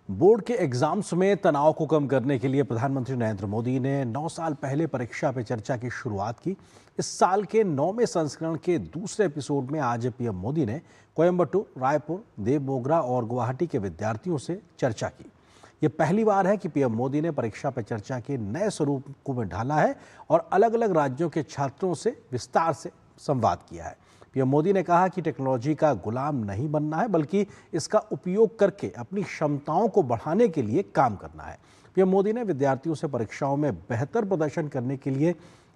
Board के exams में तनाव को कम करने के लिए प्रधानमंत्री नरेंद्र मोदी ने 9 साल पहले परीक्षा पे चर्चा की शुरुआत की। इस साल के 9वें संस्करण के दूसरे एपिसोड में आज पीएम मोदी ने कोयम्बटूर, रायपुर, देवमोगरा और गुवाहाटी के विद्यार्थियों से चर्चा की। ये पहली बार है कि पीएम मोदी ने परीक्षा पे चर्चा के नए स्वरूप को में ढाला है और अलग अलग राज्यों के छात्रों से विस्तार से संवाद किया है। पीएम मोदी ने कहा कि टेक्नोलॉजी का गुलाम नहीं बनना है, बल्कि इसका उपयोग करके अपनी क्षमताओं को बढ़ाने के लिए काम करना है। पीएम मोदी ने विद्यार्थियों से परीक्षाओं में बेहतर प्रदर्शन करने के लिए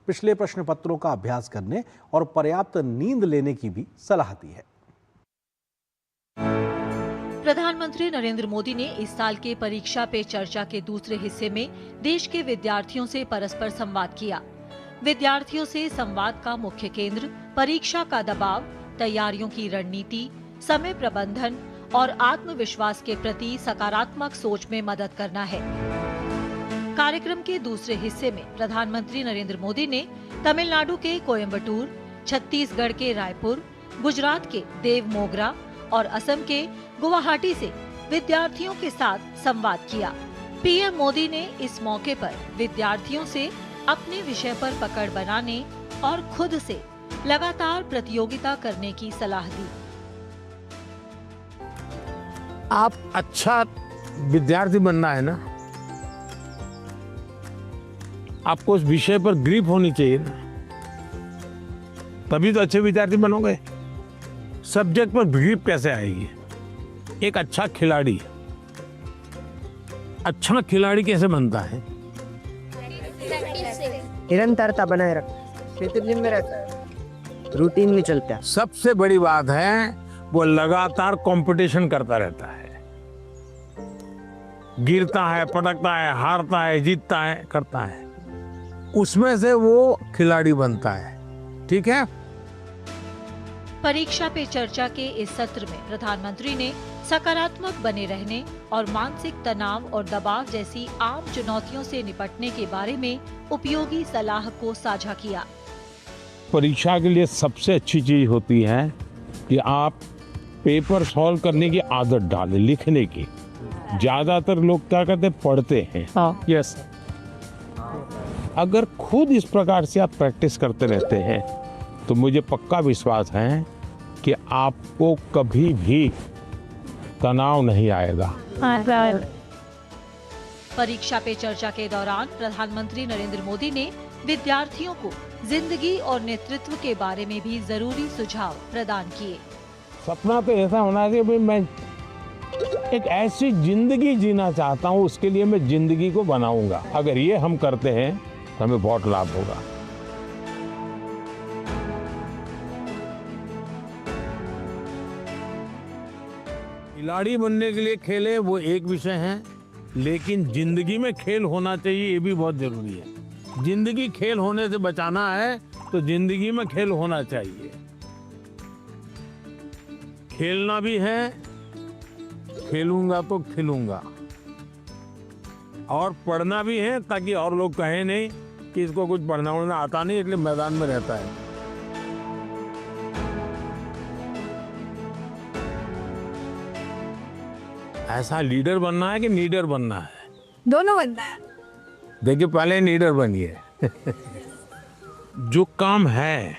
पिछले प्रश्न पत्रों का अभ्यास करने और पर्याप्त नींद लेने की भी सलाह दी है। प्रधानमंत्री नरेंद्र मोदी ने इस साल के परीक्षा पे चर्चा के दूसरे हिस्से में देश के विद्यार्थियों से परस्पर संवाद किया। विद्यार्थियों से संवाद का मुख्य केंद्र परीक्षा का दबाव, तैयारियों की रणनीति, समय प्रबंधन और आत्मविश्वास के प्रति सकारात्मक सोच में मदद करना है। कार्यक्रम के दूसरे हिस्से में प्रधानमंत्री नरेंद्र मोदी ने तमिलनाडु के कोयम्बटूर, छत्तीसगढ़ के रायपुर, गुजरात के देवमोगरा और असम के गुवाहाटी से विद्यार्थियों के साथ संवाद किया। पीएम मोदी ने इस मौके पर विद्यार्थियों से अपने विषय पर पकड़ बनाने और खुद से लगातार प्रतियोगिता करने की सलाह दी। आप अच्छा विद्यार्थी बनना है ना, आपको उस विषय पर ग्रिप होनी चाहिए ना, तभी तो अच्छे विद्यार्थी बनोगे। सब्जेक्ट पर ग्रिप कैसे आएगी? एक अच्छा खिलाड़ी कैसे बनता है? निरंतरता बनाए रख, डिसिप्लिन में रहता है, रूटीन में चलता है। सबसे बड़ी बात है वो लगातार कंपटीशन करता रहता है, गिरता है, पटकता है, हारता है, जीतता है, करता है, उसमें से वो खिलाड़ी बनता है। ठीक है। परीक्षा पे चर्चा के इस सत्र में प्रधानमंत्री ने सकारात्मक बने रहने और मानसिक तनाव और दबाव जैसी आम चुनौतियों से निपटने के बारे में उपयोगी सलाह को साझा किया। परीक्षा के लिए सबसे अच्छी चीज होती है कि आप पेपर सॉल्व करने की आदत डालें, लिखने की। ज्यादातर लोग क्या करते हैं, पढ़ते हैं। यस। अगर खुद इस प्रकार से आप प्रैक्टिस करते रहते हैं तो मुझे पक्का विश्वास है कि आपको कभी भी तनाव नहीं आएगा। परीक्षा पे चर्चा के दौरान प्रधानमंत्री नरेंद्र मोदी ने विद्यार्थियों को जिंदगी और नेतृत्व के बारे में भी जरूरी सुझाव प्रदान किए। सपना तो ऐसा होना चाहिए कि मैं एक ऐसी जिंदगी जीना चाहता हूँ, उसके लिए मैं जिंदगी को बनाऊंगा। अगर ये हम करते हैं तो हमें बहुत लाभ होगा। खिलाड़ी बनने के लिए खेले वो एक विषय है, लेकिन जिंदगी में खेल होना चाहिए, ये भी बहुत जरूरी है। जिंदगी खेल होने से बचाना है तो जिंदगी में खेल होना चाहिए। खेलना भी है, खेलूंगा तो खिलूंगा, और पढ़ना भी है ताकि और लोग कहें नहीं कि इसको कुछ पढ़ना उड़ना आता नहीं, इसलिए मैदान में रहता है। ऐसा लीडर बनना है कि लीडर बनना है? दोनों बनना है। देखिए, पहले लीडर बनिए। जो काम है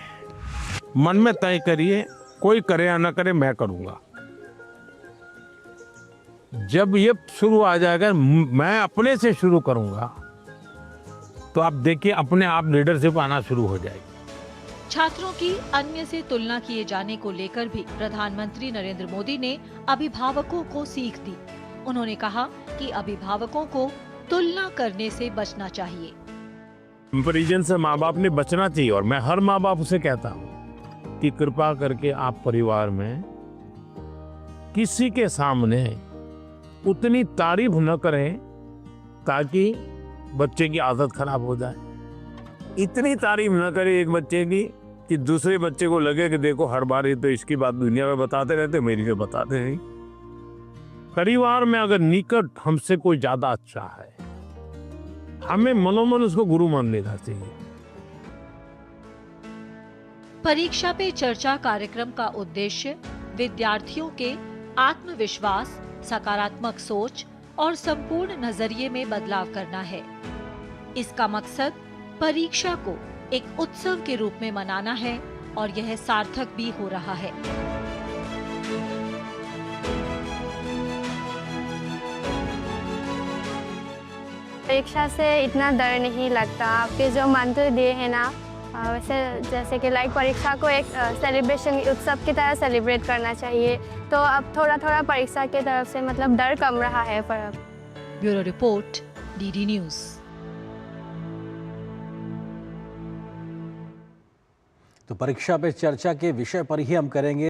मन में तय करिए, कोई करे या ना करे, मैं करूंगा। जब ये शुरू आ जाएगा, मैं अपने से शुरू करूंगा, तो आप देखिए अपने आप लीडरशिप आना शुरू हो जाएगी। छात्रों की अन्य से तुलना किए जाने को लेकर भी प्रधानमंत्री नरेंद्र मोदी ने अभिभावकों को सीख दी। उन्होंने कहा कि अभिभावकों को तुलना करने से बचना चाहिए। कंपैरिजन से माँ बाप ने बचना चाहिए, और मैं हर माँ बाप से कहता हूँ कि कृपा करके आप परिवार में किसी के सामने उतनी तारीफ न करें ताकि बच्चे की आदत खराब हो जाए। इतनी तारीफ न करें एक बच्चे की कि दूसरे बच्चे को लगे कि देखो हर बार ये तो इसकी बात दुनिया में बताते रहते, मेरी तो बताते नहीं। परिवार में अगर निकट हमसे कोई ज्यादा अच्छा है, हमें मनोमन उसको गुरु मान लेना चाहिए। परीक्षा पे चर्चा कार्यक्रम का उद्देश्य विद्यार्थियों के आत्मविश्वास, सकारात्मक सोच और संपूर्ण नजरिए में बदलाव करना है। इसका मकसद परीक्षा को एक उत्सव के रूप में मनाना है और यह सार्थक भी हो रहा है। परीक्षा से इतना डर नहीं लगता। आपके जो मंत्र दिए हैं ना, वैसे जैसे कि लाइक परीक्षा को एक सेलिब्रेशन उत्सव की तरह सेलिब्रेट करना चाहिए, तो अब थोड़ा थोड़ा परीक्षा की तरफ से मतलब डर कम रहा है पर। Bureau report, DD news. तो परीक्षा पे चर्चा के विषय पर ही हम करेंगे